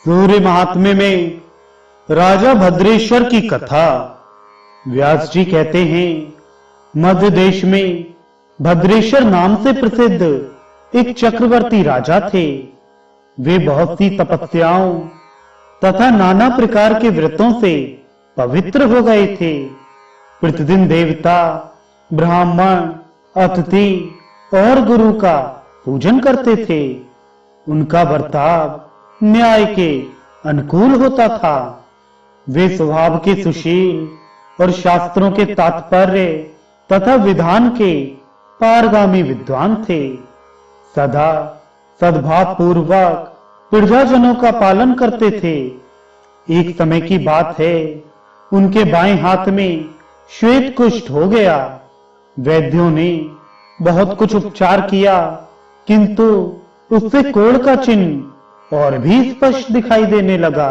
सूर्य महात्म्य में राजा भद्रेश्वर की कथा। व्यास जी कहते हैं, मध्य देश में भद्रेश्वर नाम से प्रसिद्ध एक चक्रवर्ती राजा थे। वे बहुत सी तपस्याओं तथा नाना प्रकार के व्रतों से पवित्र हो गए थे। प्रतिदिन देवता, ब्राह्मण, अतिथि और गुरु का पूजन करते थे। उनका बर्ताव न्याय के अनुकूल होता था। वे स्वभाव के सुशील और शास्त्रों के तात्पर्य तथा विधान के पारगामी विद्वान थे। सदा सद्भाव पूर्वक प्रजाजनों का पालन करते थे। एक समय की बात है, उनके बाएं हाथ में श्वेत कुष्ठ हो गया। वैद्यों ने बहुत कुछ उपचार किया, किंतु उससे कोढ़ का चिन्ह और भी स्पष्ट दिखाई देने लगा।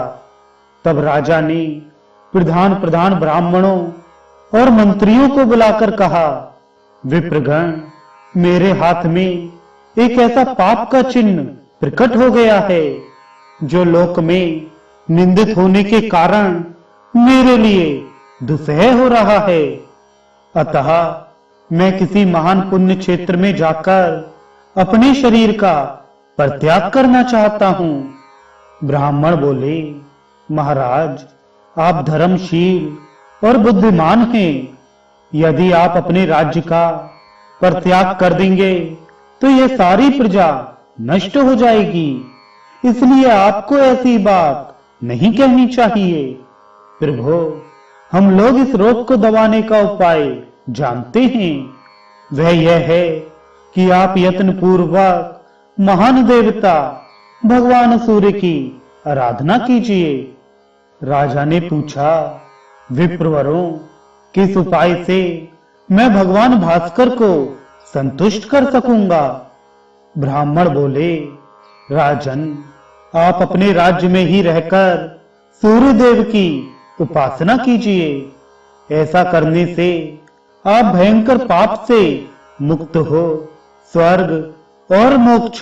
तब राजा ने प्रधान ब्राह्मणों और मंत्रियों को बुलाकर कहा, विप्रगण, मेरे हाथ में एक ऐसा पाप का चिन्ह प्रकट हो गया है, जो लोक में निंदित होने के कारण मेरे लिए दुस्सह हो रहा है। अतः मैं किसी महान पुण्य क्षेत्र में जाकर अपने शरीर का परित्याग करना चाहता हूं। ब्राह्मण बोले, महाराज, आप धर्मशील और बुद्धिमान हैं। यदि आप अपने राज्य का परित्याग कर देंगे तो यह सारी प्रजा नष्ट हो जाएगी। इसलिए आपको ऐसी बात नहीं कहनी चाहिए। प्रभु, हम लोग इस रोग को दबाने का उपाय जानते हैं। वह यह है कि आप यत्न पूर्वक महान देवता भगवान सूर्य की आराधना कीजिए। राजा ने पूछा, विप्रवरों, किस उपाय से मैं भगवान भास्कर को संतुष्ट कर सकूंगा? ब्राह्मण बोले, राजन, आप अपने राज्य में ही रहकर सूर्य देव की उपासना कीजिए। ऐसा करने से आप भयंकर पाप से मुक्त हो स्वर्ग और मोक्ष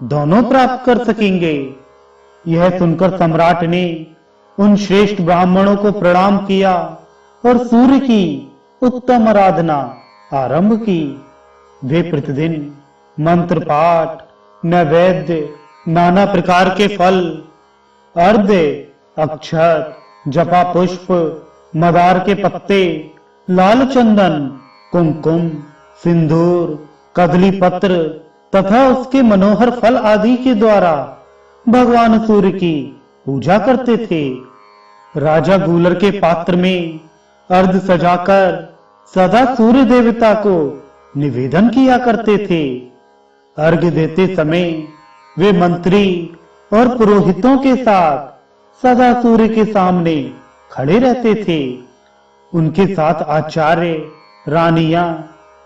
दोनों प्राप्त कर सकेंगे। यह सुनकर सम्राट ने उन श्रेष्ठ ब्राह्मणों को प्रणाम किया और सूर्य की उत्तम आराधना आरंभ की। वे प्रतिदिन मंत्र पाठ, नैवेद्य, नाना प्रकार के फल, अर्घ्य, अक्षत, जपा पुष्प, मदार के पत्ते, लाल चंदन, कुमकुम, सिंदूर, कदली पत्र तथा उसके मनोहर फल आदि के द्वारा भगवान सूर्य की पूजा करते थे। राजा गूलर के पात्र में अर्घ सजाकर सदा सूर्य देवता को निवेदन किया करते थे। अर्घ देते समय वे मंत्री और पुरोहितों के साथ सदा सूर्य के सामने खड़े रहते थे। उनके साथ आचार्य, रानियां,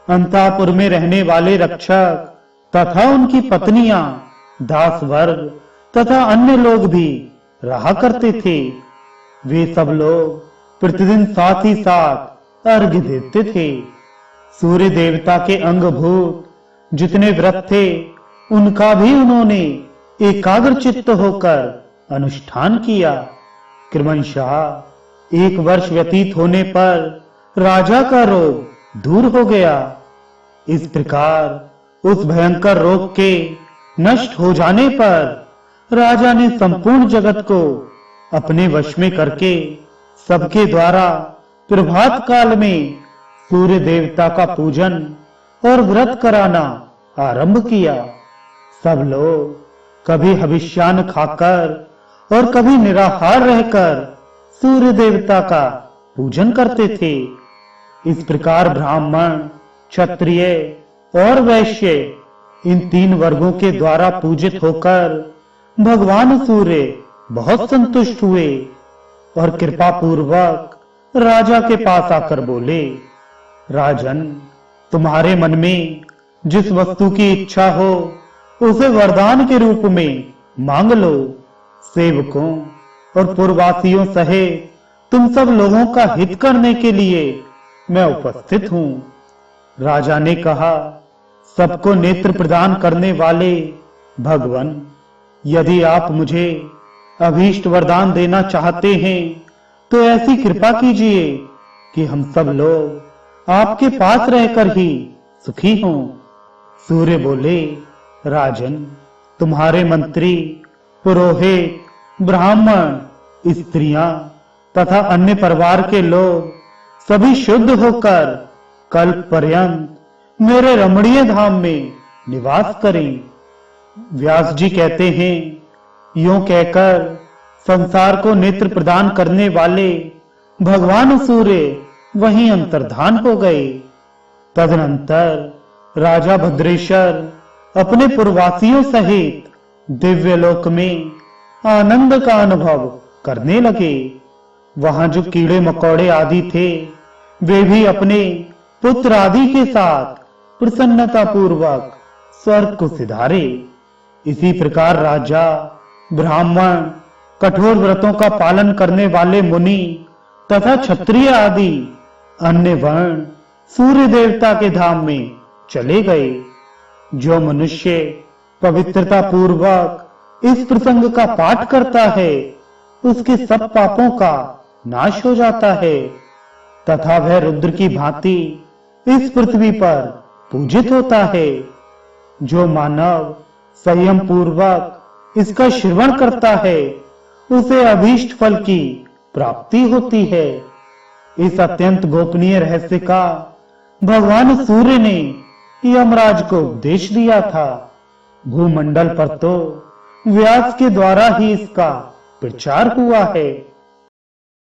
अंतापुर में रहने वाले रक्षक तथा उनकी पत्नियां, दास वर्ग तथा अन्य लोग भी रहा करते थे। वे सब लोग प्रतिदिन साथ ही साथ अर्घ्य देते थे। सूर्य देवता के अंगभूत जितने व्रत थे, उनका भी उन्होंने एकाग्र चित्त होकर अनुष्ठान किया। क्रमशः 1 वर्ष व्यतीत होने पर राजा का रोग दूर हो गया। इस प्रकार उस भयंकर रोग के नष्ट हो जाने पर राजा ने संपूर्ण जगत को अपने वश में करके सबके द्वारा प्रभात काल में सूर्य देवता का पूजन और व्रत कराना आरंभ किया। सब लोग कभी हविष्यान्न खाकर और कभी निराहार रहकर सूर्य देवता का पूजन करते थे। इस प्रकार ब्राह्मण, क्षत्रिय और वैश्य, इन 3 वर्गों के द्वारा पूजित होकर भगवान सूर्य बहुत संतुष्ट हुए और कृपा पूर्वक राजा के पास आकर बोले, राजन, तुम्हारे मन में जिस वस्तु की इच्छा हो उसे वरदान के रूप में मांग लो। सेवकों और पूर्ववासियों सहित तुम सब लोगों का हित करने के लिए मैं उपस्थित हूं। राजा ने कहा, सबको नेत्र प्रदान करने वाले भगवान, यदि आप मुझे अभीष्ट वरदान देना चाहते हैं तो ऐसी कृपा कीजिए कि हम सब लोग आपके पास रहकर ही सुखी हों। सूर्य बोले, राजन, तुम्हारे मंत्री, पुरोहित, ब्राह्मण, स्त्रियां तथा अन्य परिवार के लोग सभी शुद्ध होकर कल्प पर्यंत मेरे रमणीय धाम में निवास करें। व्यास जी कहते हैं, यूं कहकर संसार को नेत्र प्रदान करने वाले भगवान सूर्य वहीं अंतर्धान हो गए। तदनंतर राजा भद्रेश्वर अपने पुरवासियों सहित दिव्य लोक में आनंद का अनुभव करने लगे। वहां जो कीड़े मकोड़े आदि थे वे भी अपने पुत्र आदि के साथ प्रसन्नता पूर्वक स्वर्ग को सिधारे। इसी प्रकार राजा, ब्राह्मण, कठोर व्रतों का पालन करने वाले मुनि तथा क्षत्रिय आदि अन्य वर्ण सूर्य देवता के धाम में चले गए। जो मनुष्य पवित्रता पूर्वक इस प्रसंग का पाठ करता है उसके सब पापों का नाश हो जाता है तथा वह रुद्र की भांति इस पृथ्वी पर पूजित होता है। जो मानव संयम पूर्वक इसका श्रवण करता है उसे अभीष्ट फल की प्राप्ति होती है। इस अत्यंत गोपनीय रहस्य का भगवान सूर्य ने यमराज को उपदेश दिया था। भूमंडल पर तो व्यास के द्वारा ही इसका प्रचार हुआ है।